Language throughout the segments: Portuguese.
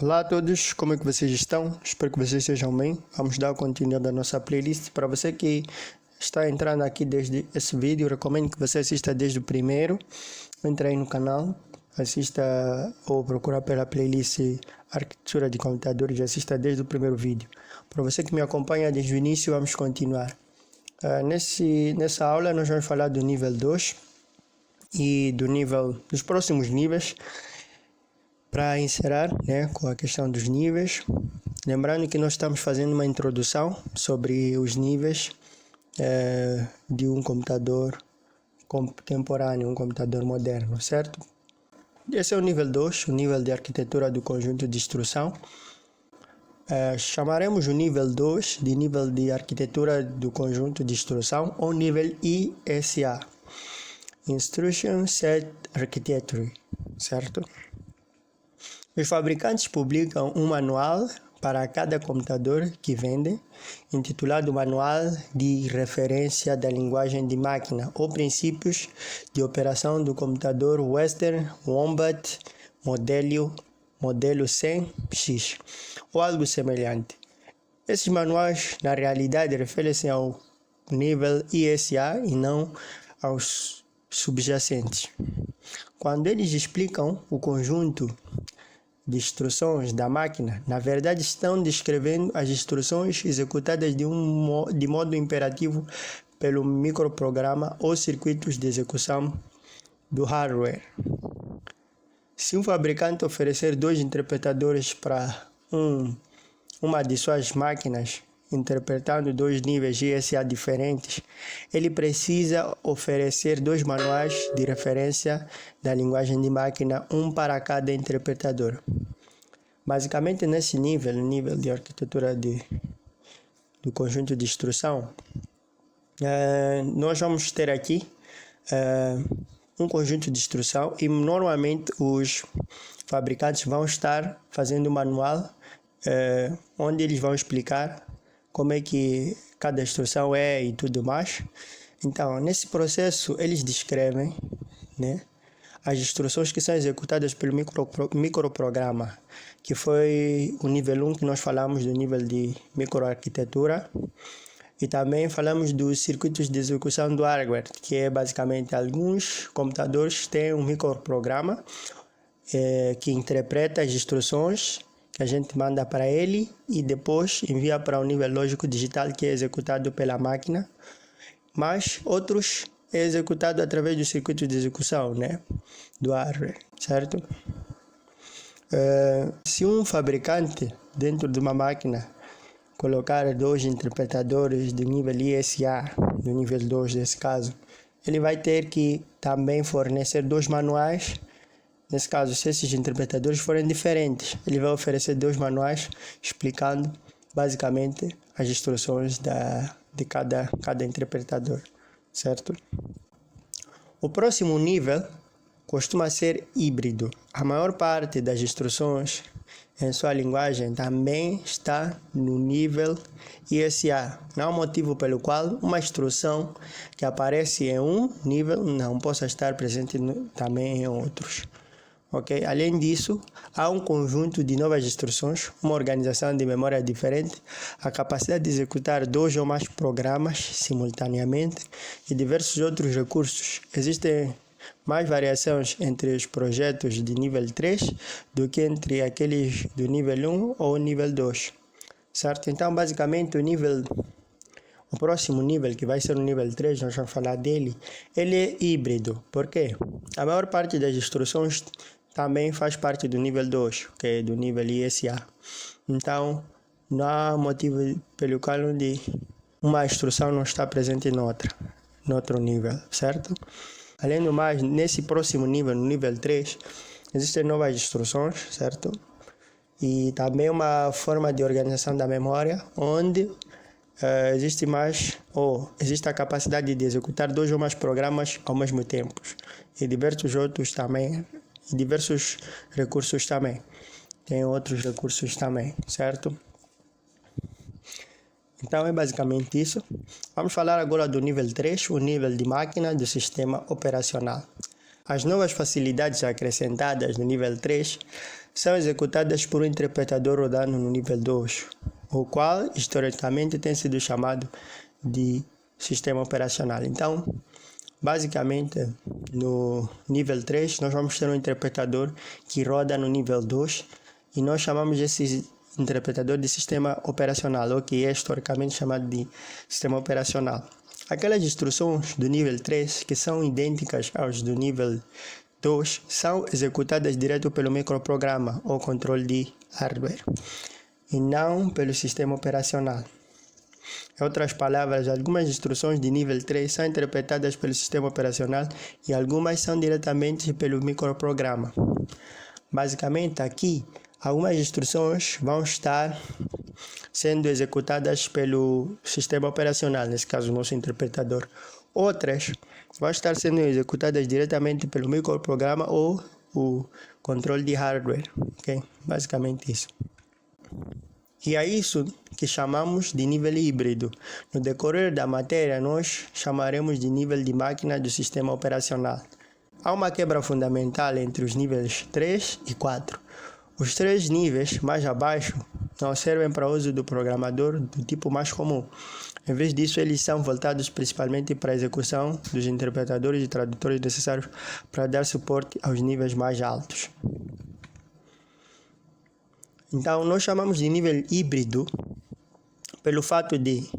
Olá a todos, como é que vocês estão? Espero que vocês estejam bem. Vamos dar continuidade à nossa playlist. Para você que está entrando aqui desde esse vídeo, recomendo que você assista desde o primeiro. Entre aí no canal, assista ou procura pela playlist Arquitetura de Computadores e assista desde o primeiro vídeo. Para você que me acompanha desde o início, vamos continuar. Nessa aula nós vamos falar do nível 2 e dos próximos níveis. Para encerrar, com a questão dos níveis, lembrando que nós estamos fazendo uma introdução sobre os níveis de um computador contemporâneo, um computador moderno, certo? Esse é o nível 2, o nível de arquitetura do conjunto de instrução. Chamaremos o nível 2 de nível de arquitetura do conjunto de instrução ou nível ISA, Instruction Set Architecture, certo? Os fabricantes publicam um manual para cada computador que vendem, intitulado Manual de Referência da Linguagem de Máquina ou Princípios de Operação do Computador Western Wombat Modelo 100X ou algo semelhante. Esses manuais, na realidade, referem-se ao nível ISA e não aos subjacentes. Quando eles explicam o conjunto de instruções da máquina, na verdade estão descrevendo as instruções executadas de modo imperativo pelo microprograma ou circuitos de execução do hardware. Se um fabricante oferecer dois interpretadores para uma de suas máquinas, interpretando dois níveis ISA diferentes, ele precisa oferecer dois manuais de referência da linguagem de máquina, um para cada interpretador. Basicamente, nesse nível, o nível de arquitetura do conjunto de instrução, nós vamos ter aqui um conjunto de instrução e normalmente os fabricantes vão estar fazendo um manual onde eles vão explicar como é que cada instrução é e tudo mais. Então, nesse processo, eles descrevem as instruções que são executadas pelo microprograma, que foi o nível 1 que nós falamos do nível de microarquitetura. E também falamos dos circuitos de execução do hardware, que é basicamente alguns computadores têm um microprograma que interpreta as instruções que a gente manda para ele e depois envia para o nível lógico digital que é executado pela máquina, mas outros é executado através do circuito de execução do hardware, certo? Se um fabricante dentro de uma máquina colocar dois interpretadores do nível ISA, do nível 2 nesse caso, ele vai ter que também fornecer dois manuais. Nesse caso, se esses interpretadores forem diferentes, ele vai oferecer dois manuais explicando basicamente as instruções de cada interpretador, certo? O próximo nível costuma ser híbrido. A maior parte das instruções em sua linguagem também está no nível ISA. Não há motivo pelo qual uma instrução que aparece em um nível não possa estar presente também em outros. Okay? Além disso, há um conjunto de novas instruções, uma organização de memória diferente, a capacidade de executar dois ou mais programas simultaneamente e diversos outros recursos. Existem mais variações entre os projetos de nível 3 do que entre aqueles do nível 1 ou nível 2, certo? Então, basicamente, o próximo nível, que vai ser o nível 3, nós vamos falar dele, ele é híbrido. Por quê? A maior parte das instruções também faz parte do nível 2, que é do nível ISA. Então, não há motivo pelo qual uma instrução não está presente em outro nível, certo? Além do mais, nesse próximo nível, no nível 3, existem novas instruções, certo? E também uma forma de organização da memória, onde existe a capacidade de executar dois ou mais programas ao mesmo tempo. E diversos outros também, e diversos recursos também. Tem outros recursos também, certo? Então é basicamente isso. Vamos falar agora do nível 3, o nível de máquina do sistema operacional. As novas facilidades acrescentadas no nível 3 são executadas por um interpretador rodando no nível 2, o qual historicamente tem sido chamado de sistema operacional. Então, basicamente, no nível 3, nós vamos ter um interpretador que roda no nível 2 e nós chamamos esse interpretador de sistema operacional, ou que é historicamente chamado de sistema operacional. Aquelas instruções do nível 3 que são idênticas aos do nível 2 são executadas direto pelo microprograma ou controle de hardware e não pelo sistema operacional. Em outras palavras, algumas instruções de nível 3 são interpretadas pelo sistema operacional e algumas são diretamente pelo microprograma. Basicamente, aqui, algumas instruções vão estar sendo executadas pelo sistema operacional, nesse caso, o nosso interpretador. Outras vão estar sendo executadas diretamente pelo microprograma ou o controle de hardware. Okay? Basicamente isso. E é isso que chamamos de nível híbrido. No decorrer da matéria, nós chamaremos de nível de máquina do sistema operacional. Há uma quebra fundamental entre os níveis 3 e 4. Os 3 níveis mais abaixo não servem para o uso do programador do tipo mais comum. Em vez disso, eles são voltados principalmente para a execução dos interpretadores e tradutores necessários para dar suporte aos níveis mais altos. Então, nós chamamos de nível híbrido pelo fato de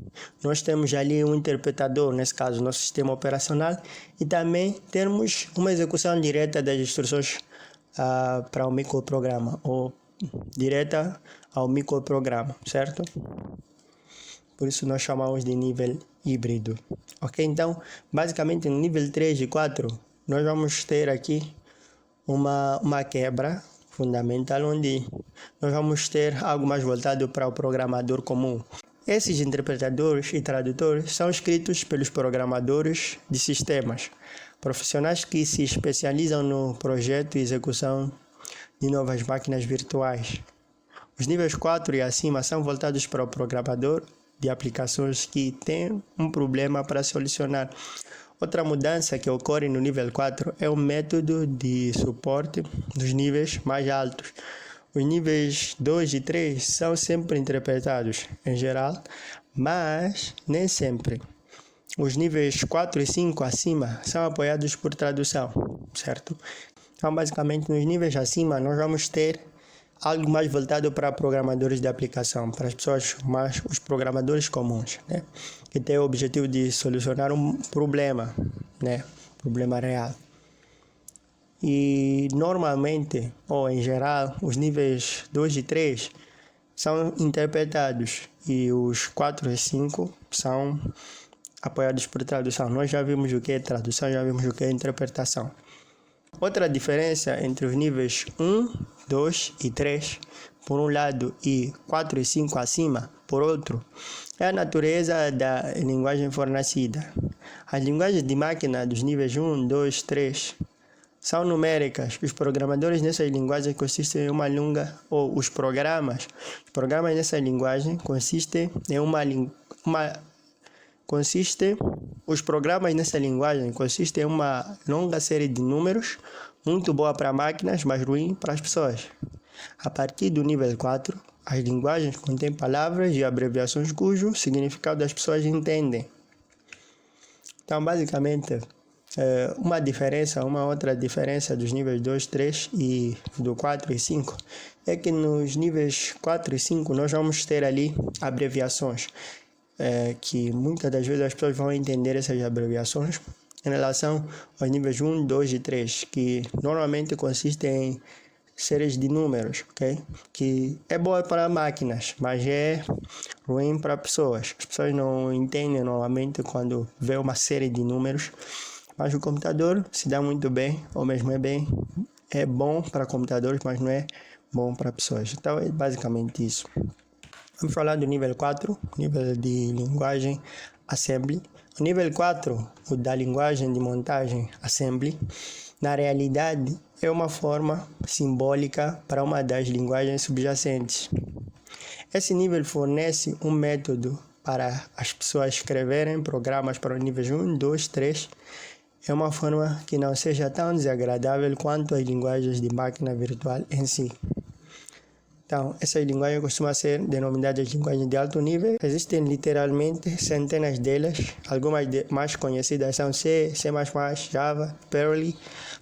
nós temos ali um interpretador, nesse caso, nosso sistema operacional, e também temos uma execução direta das instruções para o microprograma, ou direta ao microprograma, certo? Por isso nós chamamos de nível híbrido. Ok? Então, basicamente, no nível 3 e 4, nós vamos ter aqui uma quebra fundamental, onde nós vamos ter algo mais voltado para o programador comum. Esses interpretadores e tradutores são escritos pelos programadores de sistemas, profissionais que se especializam no projeto e execução de novas máquinas virtuais. Os níveis 4 e acima são voltados para o programador de aplicações que tem um problema para solucionar. Outra mudança que ocorre no nível 4 é o método de suporte dos níveis mais altos. Os níveis 2 e 3 são sempre interpretados, em geral, mas nem sempre. Os níveis 4 e 5 acima são apoiados por tradução, certo? Então, basicamente, nos níveis acima, nós vamos ter algo mais voltado para programadores de aplicação, para as pessoas, mais os programadores comuns, né? Que tem o objetivo de solucionar um problema, né? Problema real. E normalmente, ou em geral, os níveis 2 e 3 são interpretados e os 4 e 5 são apoiados por tradução. Nós já vimos o que é tradução, já vimos o que é interpretação. Outra diferença entre os níveis 1, 2 e 3, por um lado, e 4 e 5 acima, por outro, é a natureza da linguagem fornecida. As linguagens de máquina dos níveis 1, 2, 3 são numéricas. Os programadores nessas linguagens consistem em uma língua, ou os programas nessa linguagem os programas nessa linguagem consistem em uma longa série de números, muito boa para máquinas, mas ruim para as pessoas. A partir do nível 4, as linguagens contêm palavras e abreviações cujo significado as pessoas entendem. Então, basicamente, uma outra diferença dos níveis 2, 3 e do 4 e 5 é que nos níveis 4 e 5 nós vamos ter ali abreviações. Que muitas das vezes as pessoas vão entender essas abreviações em relação aos níveis 1, 2 e 3, que normalmente consistem em séries de números, ok? Que é boa para máquinas, mas é ruim para pessoas. As pessoas não entendem normalmente quando vê uma série de números, mas o computador se dá muito bem, ou mesmo é bom para computadores, mas não é bom para pessoas. Então é basicamente isso. Vamos falar do nível 4, nível de linguagem Assembly. O nível 4, o da linguagem de montagem Assembly, na realidade é uma forma simbólica para uma das linguagens subjacentes. Esse nível fornece um método para as pessoas escreverem programas para o nível 1, 2, 3 é uma forma que não seja tão desagradável quanto as linguagens de máquina virtual em si. Então, essas linguagens costumam ser denominadas linguagens de alto nível. Existem literalmente centenas delas. Algumas mais conhecidas são C, C++, Java, Perl,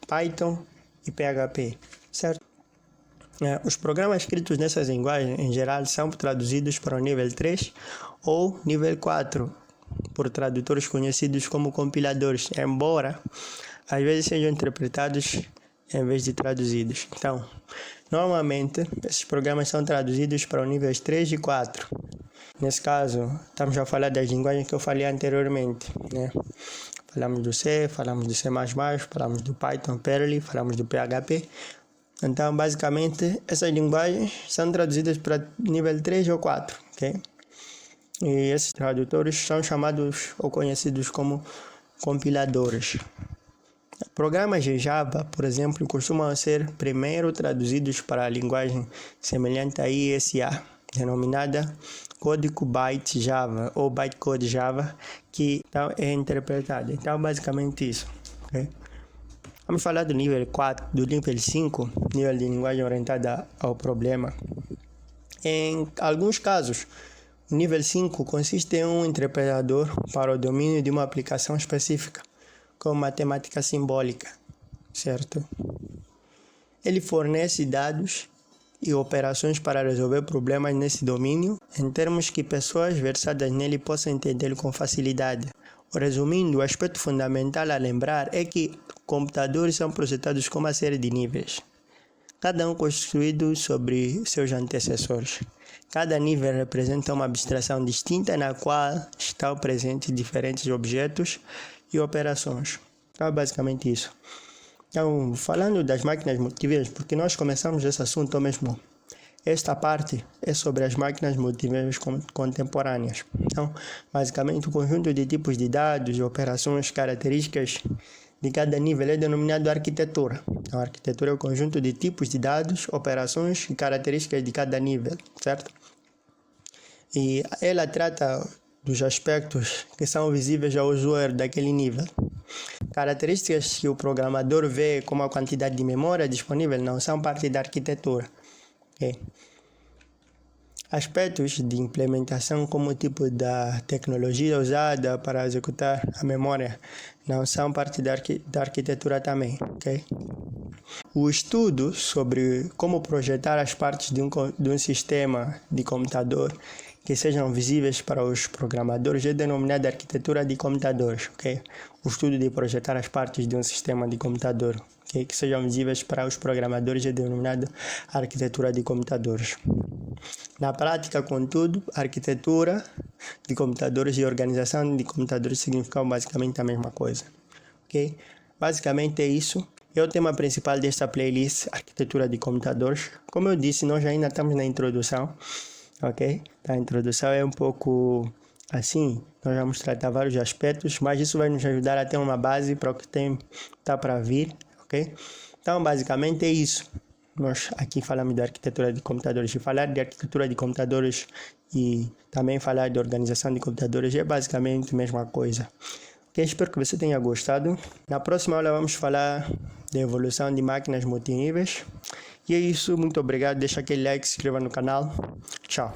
Python e PHP, certo? Os programas escritos nessas linguagens, em geral, são traduzidos para o nível 3 ou nível 4, por tradutores conhecidos como compiladores, embora às vezes sejam interpretados em vez de traduzidos. Então, normalmente, esses programas são traduzidos para os níveis 3 e 4. Nesse caso, estamos a falar das linguagens que eu falei anteriormente, né? Falamos do C, falamos do C++, falamos do Python, Perl, falamos do PHP. Então, basicamente, essas linguagens são traduzidas para nível 3 ou 4, ok? E esses tradutores são chamados ou conhecidos como compiladores. Programas de Java, por exemplo, costumam ser primeiro traduzidos para a linguagem semelhante a ISA, denominada Código Byte Java ou Bytecode Java, que então, é interpretada. Então, basicamente isso. Okay? Vamos falar do nível 4, do nível 5, nível de linguagem orientada ao problema. Em alguns casos, o nível 5 consiste em um interpretador para o domínio de uma aplicação específica, como matemática simbólica, certo? Ele fornece dados e operações para resolver problemas nesse domínio, em termos que pessoas versadas nele possam entendê-lo com facilidade. Resumindo, o aspecto fundamental a lembrar é que computadores são projetados como uma série de níveis, cada um construído sobre seus antecessores. Cada nível representa uma abstração distinta na qual estão presentes diferentes objetos e operações. Então, é basicamente isso. Então, falando das máquinas multiníveis, porque nós começamos esse assunto mesmo. Esta parte é sobre as máquinas multiníveis contemporâneas. Então, basicamente, o conjunto de tipos de dados, operações, características de cada nível é denominado arquitetura. Então, a arquitetura é o conjunto de tipos de dados, operações e características de cada nível, certo? E ela trata dos aspectos que são visíveis ao usuário daquele nível. Características que o programador vê como a quantidade de memória disponível não são parte da arquitetura. Okay? Aspectos de implementação como o tipo da tecnologia usada para executar a memória não são parte da arquitetura também. Okay? O estudo sobre como projetar as partes de um sistema de computador que sejam visíveis para os programadores é denominado arquitetura de computadores. Okay? O estudo de projetar as partes de um sistema de computador que sejam visíveis para os programadores é denominado arquitetura de computadores. Na prática, contudo, arquitetura de computadores e organização de computadores significam basicamente a mesma coisa. Okay? Basicamente é isso. É o tema principal desta playlist, arquitetura de computadores. Como eu disse, nós ainda estamos na introdução. Ok? A introdução é um pouco assim, nós vamos tratar vários aspectos, mas isso vai nos ajudar a ter uma base para o que está para vir, ok? Então, basicamente é isso. Nós aqui falamos de arquitetura de computadores. E falar de arquitetura de computadores e também falar de organização de computadores é basicamente a mesma coisa. Ok? Espero que você tenha gostado. Na próxima aula vamos falar da evolução de máquinas multiníveis. E é isso, muito obrigado, deixa aquele like, se inscreva no canal. Tchau.